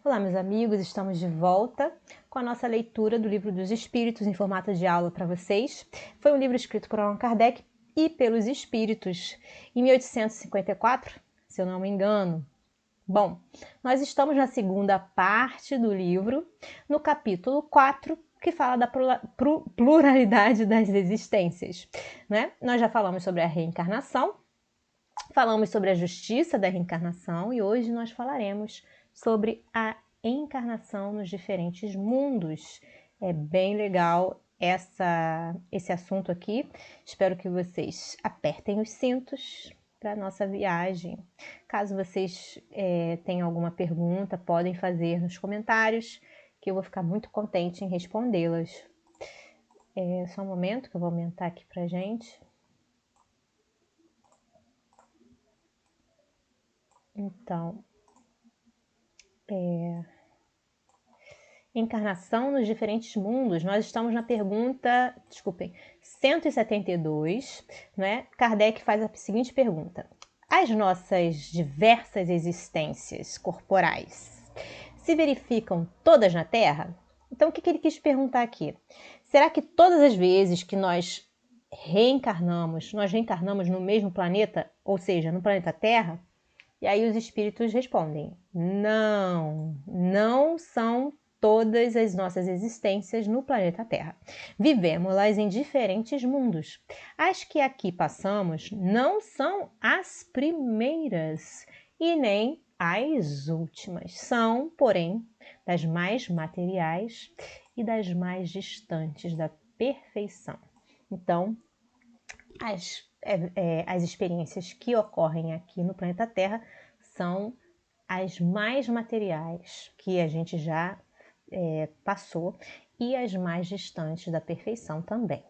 Olá, meus amigos, estamos de volta com a nossa leitura do Livro dos Espíritos em formato de aula para vocês. Foi um livro escrito por Allan Kardec e pelos Espíritos em 1854, se eu não me engano. Bom, nós estamos na segunda parte do livro, no capítulo 4, que fala da pluralidade das existências, né? Nós já falamos sobre a reencarnação, falamos sobre a justiça da reencarnação e hoje nós falaremos sobre a encarnação nos diferentes mundos. É bem legal esse assunto aqui. Espero que vocês apertem os cintos para a nossa viagem. Caso vocês tenham alguma pergunta, podem fazer nos comentários, que eu vou ficar muito contente em respondê-las. Só um momento que eu vou aumentar aqui para a gente. Então, encarnação nos diferentes mundos. Nós estamos na pergunta, 172, né? Kardec faz a seguinte pergunta: as nossas diversas existências corporais se verificam todas na Terra? Então, o que ele quis perguntar aqui? Será que todas as vezes que nós reencarnamos no mesmo planeta, ou seja, no planeta Terra? E aí os espíritos respondem: não são todas as nossas existências no planeta Terra. Vivemos-las em diferentes mundos. As que aqui passamos não são as primeiras e nem as últimas. São, porém, das mais materiais e das mais distantes da perfeição. Então, as experiências que ocorrem aqui no planeta Terra são as mais materiais que a gente já passou e as mais distantes da perfeição também.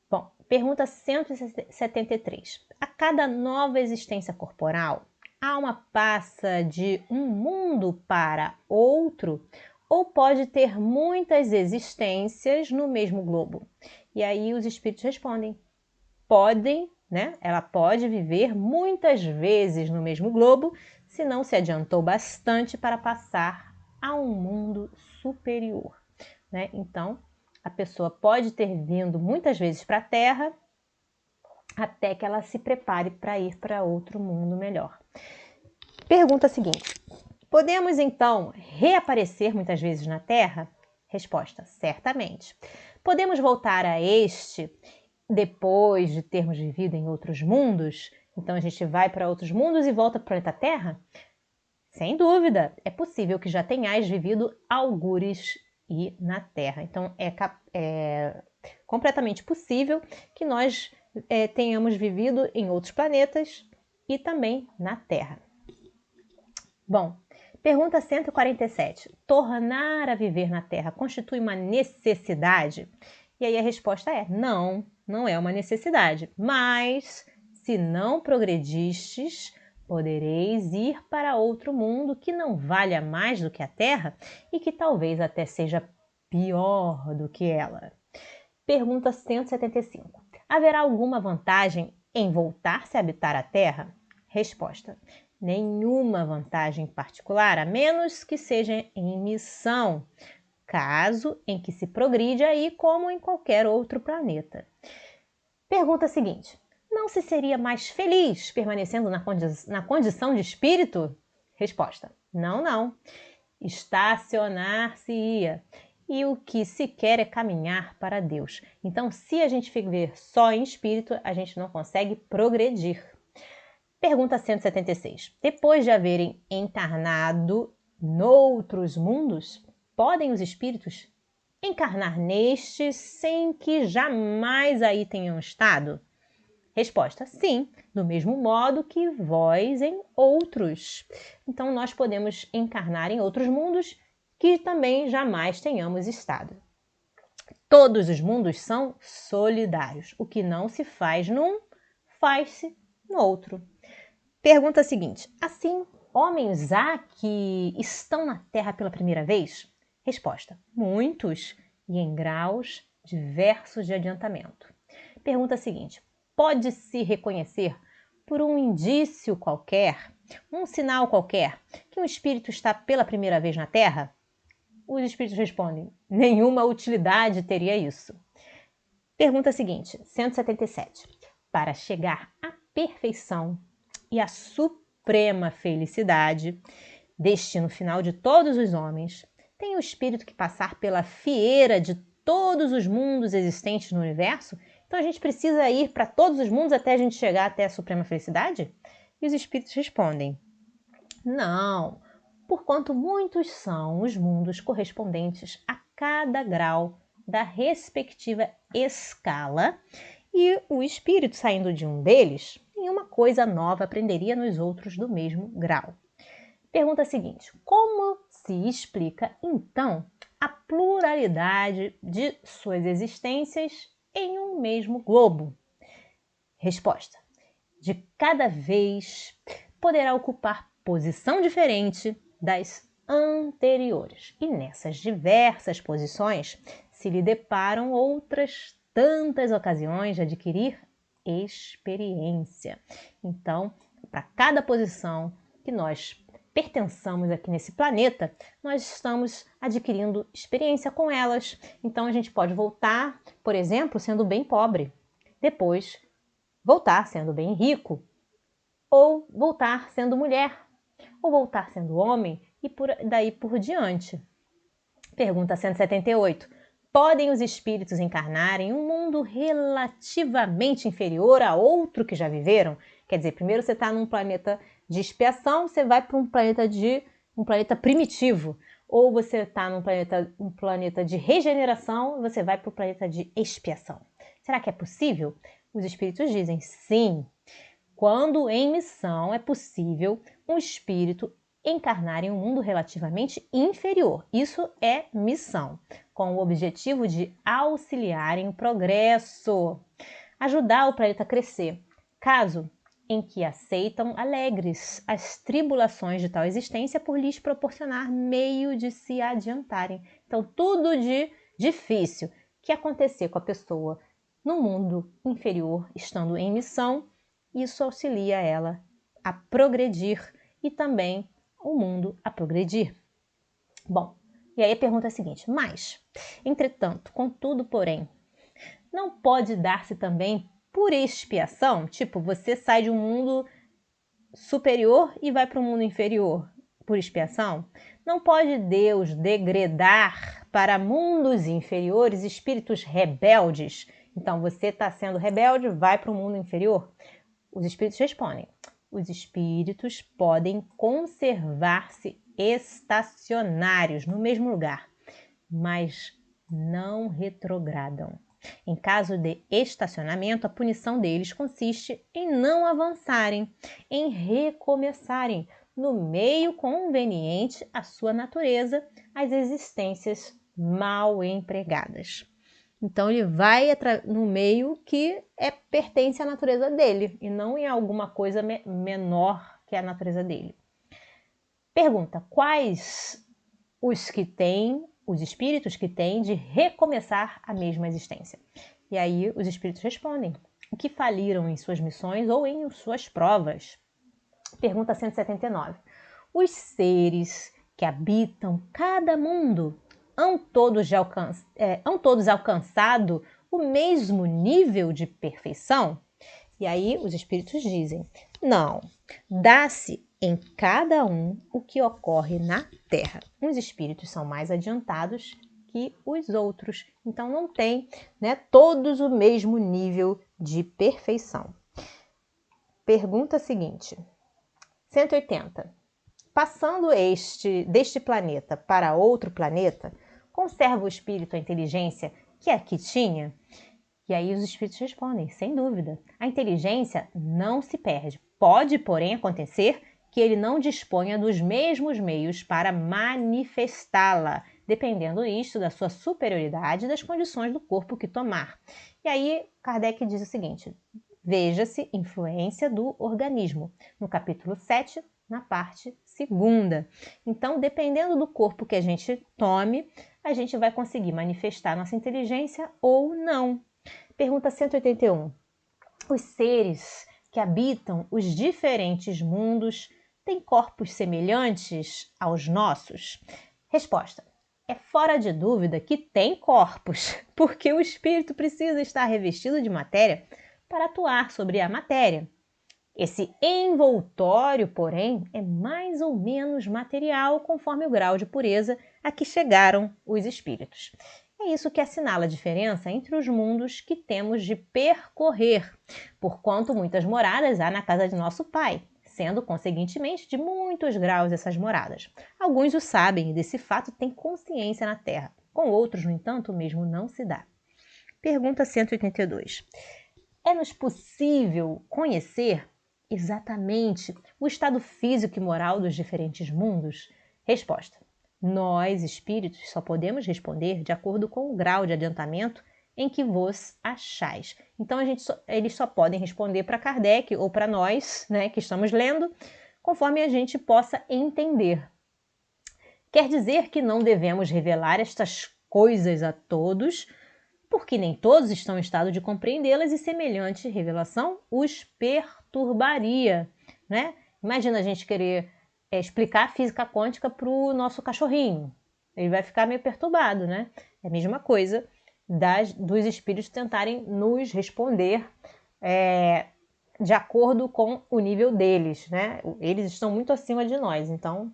Bom, pergunta 173. A cada nova existência corporal, a alma passa de um mundo para outro ou pode ter muitas existências no mesmo globo? E aí os espíritos respondem: podem, né? Ela pode viver muitas vezes no mesmo globo se não se adiantou bastante para passar a um mundo superior, né? Então, a pessoa pode ter vindo muitas vezes para a Terra até que ela se prepare para ir para outro mundo melhor. Pergunta seguinte: podemos então reaparecer muitas vezes na Terra? Resposta: certamente. Podemos voltar a este depois de termos vivido em outros mundos? Então a gente vai para outros mundos e volta para o planeta Terra? Sem dúvida, é possível que já tenhais vivido algures e na Terra. Então é completamente possível que nós tenhamos vivido em outros planetas e também na Terra. Bom, pergunta 147. Tornar a viver na Terra constitui uma necessidade? E aí a resposta é: não é uma necessidade, mas se não progredistes, podereis ir para outro mundo que não valha mais do que a Terra e que talvez até seja pior do que ela. Pergunta 175. Haverá alguma vantagem em voltar-se a habitar a Terra? Resposta: nenhuma vantagem particular, a menos que seja em missão, caso em que se progride aí como em qualquer outro planeta. Pergunta seguinte: não se seria mais feliz permanecendo na condição de espírito? Resposta: não. Estacionar-se-ia. E o que se quer é caminhar para Deus. Então, se a gente viver só em espírito, a gente não consegue progredir. Pergunta 176. Depois de haverem encarnado noutros mundos, podem os espíritos encarnar nestes sem que jamais aí tenham estado? Resposta: sim, do mesmo modo que vós em outros. Então, nós podemos encarnar em outros mundos que também jamais tenhamos estado. Todos os mundos são solidários. O que não se faz num, faz-se no outro. Pergunta seguinte: assim, homens há que estão na Terra pela primeira vez? Resposta: muitos, e em graus diversos de adiantamento. Pergunta seguinte: pode-se reconhecer por um indício qualquer Um sinal qualquer que um espírito está pela primeira vez na Terra? Os espíritos respondem: nenhuma utilidade teria isso. Pergunta seguinte, 177. Para chegar à perfeição e à suprema felicidade, destino final de todos os homens, tem o espírito que passar pela fieira de todos os mundos existentes no universo? Então a gente precisa ir para todos os mundos até a gente chegar até a suprema felicidade? E os espíritos respondem: não, porquanto muitos são os mundos correspondentes a cada grau da respectiva escala, e o espírito saindo de um deles, nenhuma coisa nova aprenderia nos outros do mesmo grau. Pergunta seguinte: como se explica, então, a pluralidade de suas existências em um mesmo globo? Resposta: de cada vez poderá ocupar posição diferente das anteriores, e nessas diversas posições se lhe deparam outras tantas ocasiões de adquirir experiência. Então, para cada posição que nós pertençamos aqui nesse planeta, nós estamos adquirindo experiência com elas. Então, a gente pode voltar, por exemplo, sendo bem pobre, depois voltar sendo bem rico, ou voltar sendo mulher, ou voltar sendo homem, e daí por diante. Pergunta 178. Podem os espíritos encarnar em um mundo relativamente inferior a outro que já viveram? Quer dizer, primeiro você está num planeta de expiação, você vai para um planeta primitivo. Ou você está um planeta de regeneração, você vai para o planeta de expiação. Será que é possível? Os espíritos dizem sim. Quando em missão é possível um espírito encarnar em um mundo relativamente inferior. Isso é missão, com o objetivo de auxiliar em progresso, ajudar o planeta a crescer, caso em que aceitam alegres as tribulações de tal existência por lhes proporcionar meio de se adiantarem. Então, tudo de difícil que acontecer com a pessoa no mundo inferior, estando em missão, isso auxilia ela a progredir e também o mundo a progredir. Bom, e aí a pergunta é a seguinte: mas, entretanto, contudo, porém, não pode dar-se também por expiação? Tipo, você sai de um mundo superior e vai para um mundo inferior por expiação? Não pode Deus degradar para mundos inferiores espíritos rebeldes? Então, você está sendo rebelde, vai para o mundo inferior? Os espíritos respondem: os espíritos podem conservar-se estacionários no mesmo lugar, mas não retrogradam. Em caso de estacionamento, a punição deles consiste em não avançarem, em recomeçarem no meio conveniente à sua natureza as existências mal empregadas. Então ele vai no meio que pertence à natureza dele e não em alguma coisa menor que a natureza dele. Pergunta: quais os espíritos que têm de recomeçar a mesma existência? E aí os espíritos respondem: o que faliram em suas missões ou em suas provas. Pergunta 179. Os seres que habitam cada mundo hão todos alcançado o mesmo nível de perfeição? E aí os espíritos dizem: não, dá-se em cada um o que ocorre na Terra. Uns espíritos são mais adiantados que os outros, então não tem, todos o mesmo nível de perfeição. Pergunta seguinte, 180. Passando deste planeta para outro planeta, conserva o espírito a inteligência que aqui tinha? E aí os espíritos respondem: sem dúvida, a inteligência não se perde. Pode, porém, acontecer que ele não disponha dos mesmos meios para manifestá-la, dependendo isto da sua superioridade e das condições do corpo que tomar. E aí Kardec diz o seguinte: veja-se influência do organismo, no capítulo 7, na parte 2ª. Então, dependendo do corpo que a gente tome, a gente vai conseguir manifestar nossa inteligência ou não. Pergunta 181. Os seres que habitam os diferentes mundos têm corpos semelhantes aos nossos? Resposta: é fora de dúvida que tem corpos, porque o espírito precisa estar revestido de matéria para atuar sobre a matéria. Esse envoltório, porém, é mais ou menos material conforme o grau de pureza a que chegaram os espíritos. É isso que assinala a diferença entre os mundos que temos de percorrer, porquanto muitas moradas há na casa de nosso Pai, sendo, conseguintemente, de muitos graus essas moradas. Alguns o sabem e desse fato têm consciência na Terra. Com outros, no entanto, o mesmo não se dá. Pergunta 182. É-nos possível conhecer exatamente o estado físico e moral dos diferentes mundos? Resposta: nós, espíritos, só podemos responder de acordo com o grau de adiantamento em que vos achais. Então, eles só podem responder para Kardec ou para nós, né, que estamos lendo, conforme a gente possa entender. Quer dizer que não devemos revelar estas coisas a todos, porque nem todos estão em estado de compreendê-las e semelhante revelação os perturbaria, né? Imagina a gente querer explicar a física quântica para o nosso cachorrinho. Ele vai ficar meio perturbado, né? É a mesma coisa dos espíritos tentarem nos responder de acordo com o nível deles, né? Eles estão muito acima de nós, então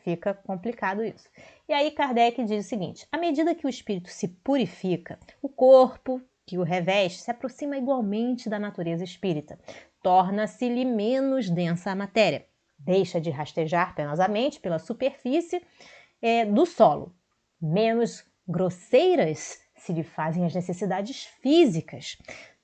fica complicado isso. E aí Kardec diz o seguinte: à medida que o espírito se purifica, o corpo que o reveste se aproxima igualmente da natureza espírita, torna-se-lhe menos densa a matéria, deixa de rastejar penosamente pela superfície do solo, menos grosseiras se lhe fazem as necessidades físicas,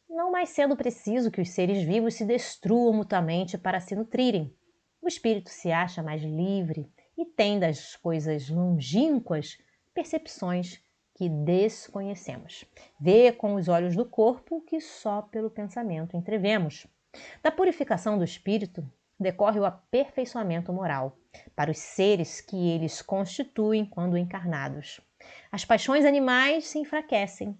não mais sendo preciso que os seres vivos se destruam mutuamente para se nutrirem. O espírito se acha mais livre e tem das coisas longínquas percepções que desconhecemos. Vê com os olhos do corpo o que só pelo pensamento entrevemos. Da purificação do espírito decorre o aperfeiçoamento moral para os seres que eles constituem quando encarnados. As paixões animais se enfraquecem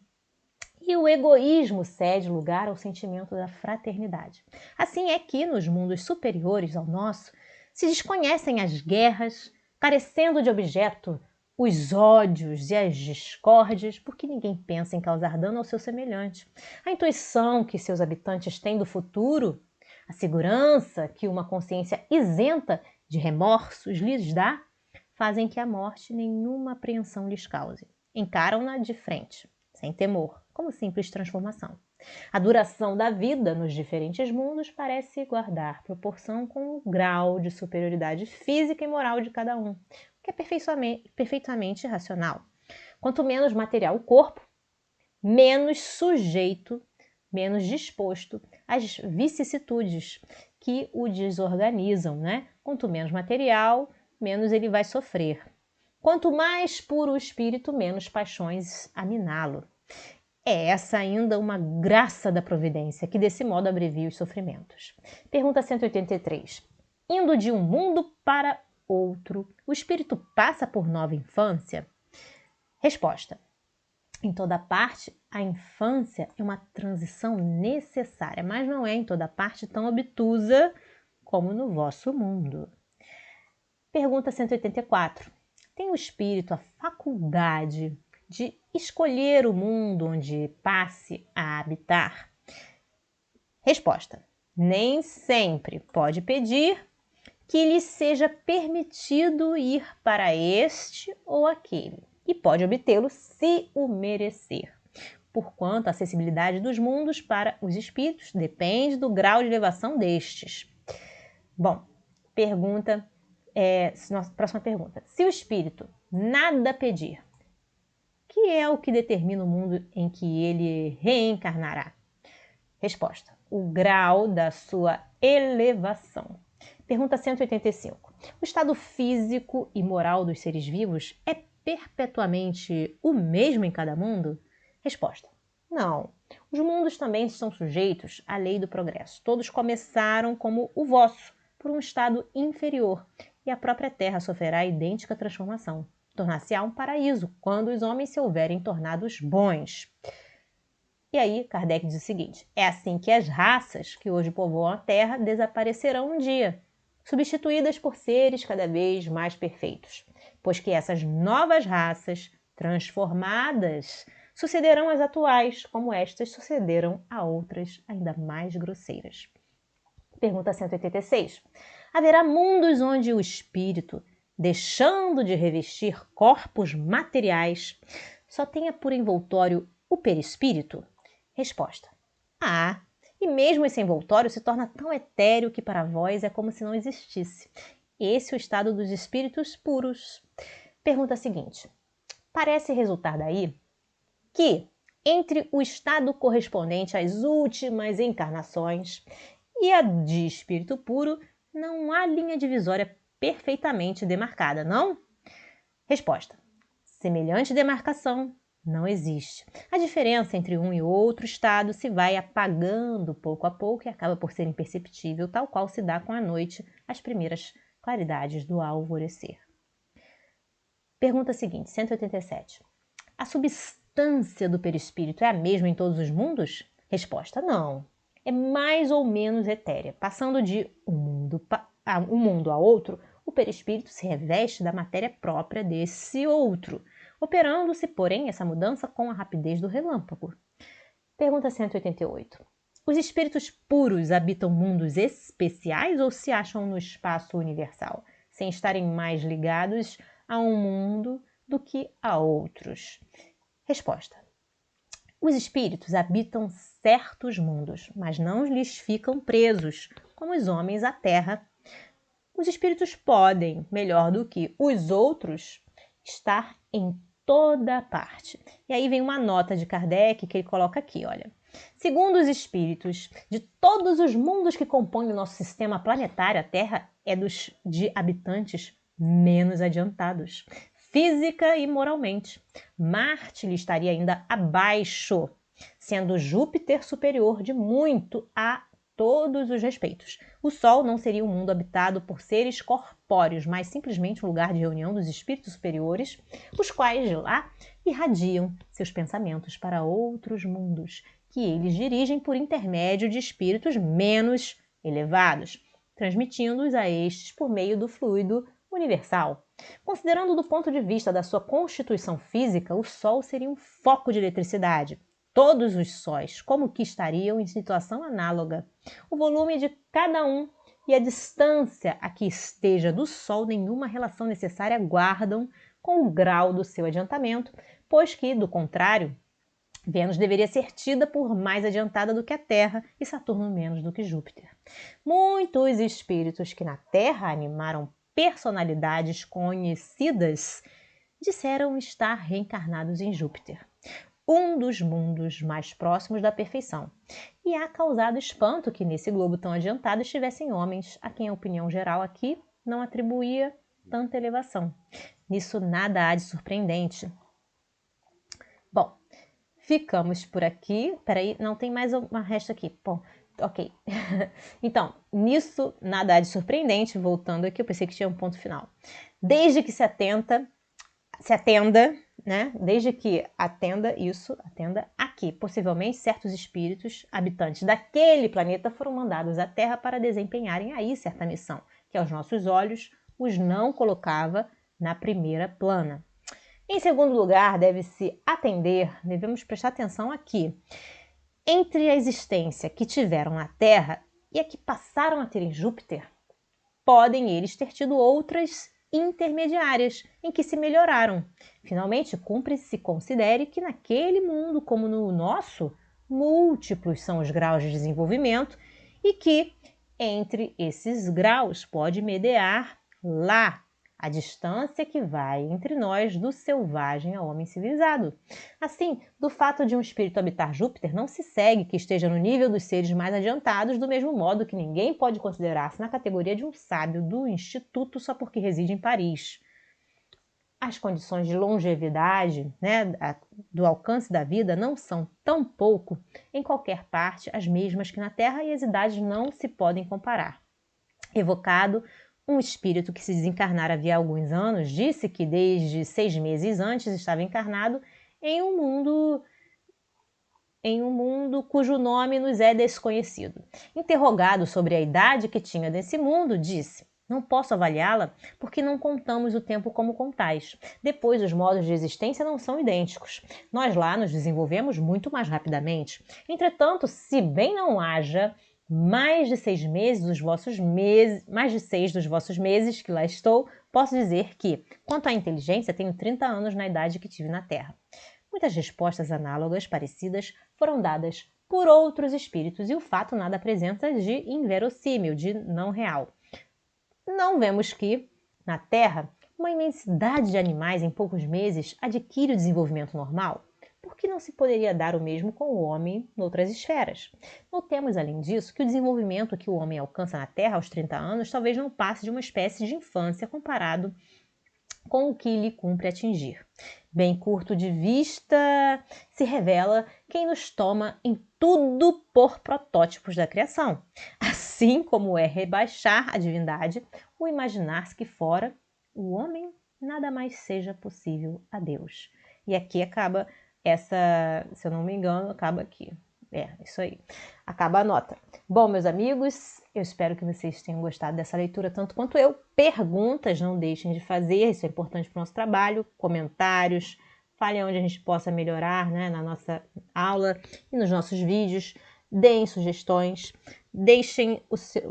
e o egoísmo cede lugar ao sentimento da fraternidade. Assim é que, nos mundos superiores ao nosso, se desconhecem as guerras, carecendo de objeto os ódios e as discórdias, porque ninguém pensa em causar dano ao seu semelhante. A intuição que seus habitantes têm do futuro, a segurança que uma consciência isenta de remorsos lhes dá, fazem que a morte nenhuma apreensão lhes cause. Encaram-na de frente, sem temor, como simples transformação. A duração da vida nos diferentes mundos parece guardar proporção com o grau de superioridade física e moral de cada um, o que é perfeitamente racional. Quanto menos material o corpo, menos sujeito, menos disposto às vicissitudes que o desorganizam, né? Quanto menos material, menos ele vai sofrer. Quanto mais puro o espírito, menos paixões a miná-lo. É essa ainda uma graça da providência, que desse modo abrevia os sofrimentos. Pergunta 183. Indo de um mundo para outro, o espírito passa por nova infância? Resposta. Em toda parte, a infância é uma transição necessária, mas não é em toda parte tão obtusa como no vosso mundo. Pergunta 184. Tem o espírito a faculdade de escolher o mundo onde passe a habitar? Resposta. Nem sempre pode pedir que lhe seja permitido ir para este ou aquele, e pode obtê-lo se o merecer. Porquanto a acessibilidade dos mundos para os espíritos depende do grau de elevação destes. Bom, próxima pergunta. Se o espírito nada pedir, que é o que determina o mundo em que ele reencarnará? Resposta. O grau da sua elevação. Pergunta 185. O estado físico e moral dos seres vivos é perpetuamente o mesmo em cada mundo? Resposta. Não. Os mundos também estão sujeitos à lei do progresso. Todos começaram como o vosso, por um estado inferior, e a própria Terra sofrerá idêntica transformação. Tornar-se-á um paraíso, quando os homens se houverem tornados bons. E aí, Kardec diz o seguinte: é assim que as raças que hoje povoam a Terra desaparecerão um dia. substituídas por seres cada vez mais perfeitos, pois que essas novas raças, transformadas, sucederão às atuais, como estas sucederam a outras ainda mais grosseiras. Pergunta 186. Haverá mundos onde o espírito, deixando de revestir corpos materiais, só tenha por envoltório o perispírito? Resposta. E mesmo esse envoltório se torna tão etéreo que para vós é como se não existisse. Esse é o estado dos espíritos puros. Pergunta seguinte. Parece resultar daí que, entre o estado correspondente às últimas encarnações e a de espírito puro, não há linha divisória perfeitamente demarcada, não? Resposta. Semelhante demarcação não existe. A diferença entre um e outro estado se vai apagando pouco a pouco e acaba por ser imperceptível, tal qual se dá com a noite as primeiras claridades do alvorecer. Pergunta seguinte, 187. A substância do perispírito é a mesma em todos os mundos? Resposta, não. É mais ou menos etérea. Passando de um mundo a outro, o perispírito se reveste da matéria própria desse outro, operando-se, porém, essa mudança com a rapidez do relâmpago. Pergunta 188. Os espíritos puros habitam mundos especiais ou se acham no espaço universal, sem estarem mais ligados a um mundo do que a outros? Resposta. Os espíritos habitam certos mundos, mas não lhes ficam presos, como os homens à terra. Os espíritos podem, melhor do que os outros, estar em toda parte. E aí vem uma nota de Kardec que ele coloca aqui, olha. Segundo os espíritos, de todos os mundos que compõem o nosso sistema planetário, a Terra é dos de habitantes menos adiantados, física e moralmente. Marte lhe estaria ainda abaixo, sendo Júpiter superior de muito a todos os respeitos. O Sol não seria um mundo habitado por seres corpóreos, mas simplesmente um lugar de reunião dos espíritos superiores, os quais de lá irradiam seus pensamentos para outros mundos, que eles dirigem por intermédio de espíritos menos elevados, transmitindo-os a estes por meio do fluido universal. Considerando do ponto de vista da sua constituição física, o Sol seria um foco de eletricidade. Todos os sóis, como que estariam em situação análoga. O volume de cada um e a distância a que esteja do Sol nenhuma relação necessária guardam com o grau do seu adiantamento, pois que, do contrário, Vênus deveria ser tida por mais adiantada do que a Terra e Saturno menos do que Júpiter. Muitos espíritos que na Terra animaram personalidades conhecidas disseram estar reencarnados em Júpiter, um dos mundos mais próximos da perfeição, e há causado espanto que nesse globo tão adiantado estivessem homens a quem a opinião geral aqui não atribuía tanta elevação. Nisso nada há de surpreendente. Bom, ficamos por aqui. Peraí, não tem mais uma resta aqui. Bom, ok. Então, nisso nada há de surpreendente. Voltando aqui, eu pensei que tinha um ponto final. Desde que se atenda, né? Desde que atenda a que, possivelmente, certos espíritos habitantes daquele planeta foram mandados à Terra para desempenharem aí certa missão, que aos nossos olhos os não colocava na primeira plana. Em segundo lugar, devemos prestar atenção aqui. Entre a existência que tiveram na Terra e a que passaram a ter em Júpiter, podem eles ter tido outras intermediárias em que se melhoraram. Finalmente, cumpre-se considere que naquele mundo, como no nosso, múltiplos são os graus de desenvolvimento e que, entre esses graus, pode mediar lá a distância que vai entre nós do selvagem ao homem civilizado. Assim, do fato de um espírito habitar Júpiter, não se segue que esteja no nível dos seres mais adiantados, do mesmo modo que ninguém pode considerar-se na categoria de um sábio do Instituto só porque reside em Paris. As condições de longevidade, do alcance da vida, não são tampouco, em qualquer parte, as mesmas que na Terra e as idades não se podem comparar. Evocado, um espírito que se desencarnara havia alguns anos disse que desde 6 meses antes estava encarnado em um mundo cujo nome nos é desconhecido. Interrogado sobre a idade que tinha nesse mundo, disse: Não posso avaliá-la porque não contamos o tempo como contais. Depois, os modos de existência não são idênticos. Nós lá nos desenvolvemos muito mais rapidamente. Entretanto, se bem não haja mais de 6 dos vossos meses que lá estou, posso dizer que, quanto à inteligência, tenho 30 anos na idade que tive na Terra. Muitas respostas análogas, parecidas, foram dadas por outros espíritos e o fato nada apresenta de inverossímil, de não real. Não vemos que, na Terra, uma imensidade de animais em poucos meses adquire o desenvolvimento normal? Por que não se poderia dar o mesmo com o homem noutras esferas? Notemos, além disso, que o desenvolvimento que o homem alcança na Terra aos 30 anos talvez não passe de uma espécie de infância comparado com o que lhe cumpre atingir. Bem curto de vista, se revela quem nos toma em tudo por protótipos da criação. Assim como é rebaixar a divindade, o imaginar-se que fora o homem nada mais seja possível a Deus. E aqui acaba essa, se eu não me engano, acaba aqui. Isso aí. Acaba a nota. Bom, meus amigos, eu espero que vocês tenham gostado dessa leitura tanto quanto eu. Perguntas não deixem de fazer, isso é importante para o nosso trabalho. Comentários, falem onde a gente possa melhorar, né, na nossa aula e nos nossos vídeos. Deem sugestões, deixem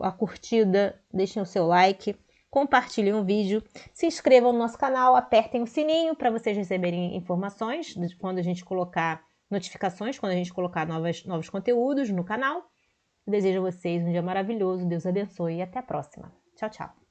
a curtida, deixem o seu like, compartilhem o vídeo, se inscrevam no nosso canal, apertem o sininho para vocês receberem informações de quando a gente colocar notificações, quando a gente colocar novos conteúdos no canal. Desejo a vocês um dia maravilhoso, Deus abençoe e até a próxima. Tchau, tchau.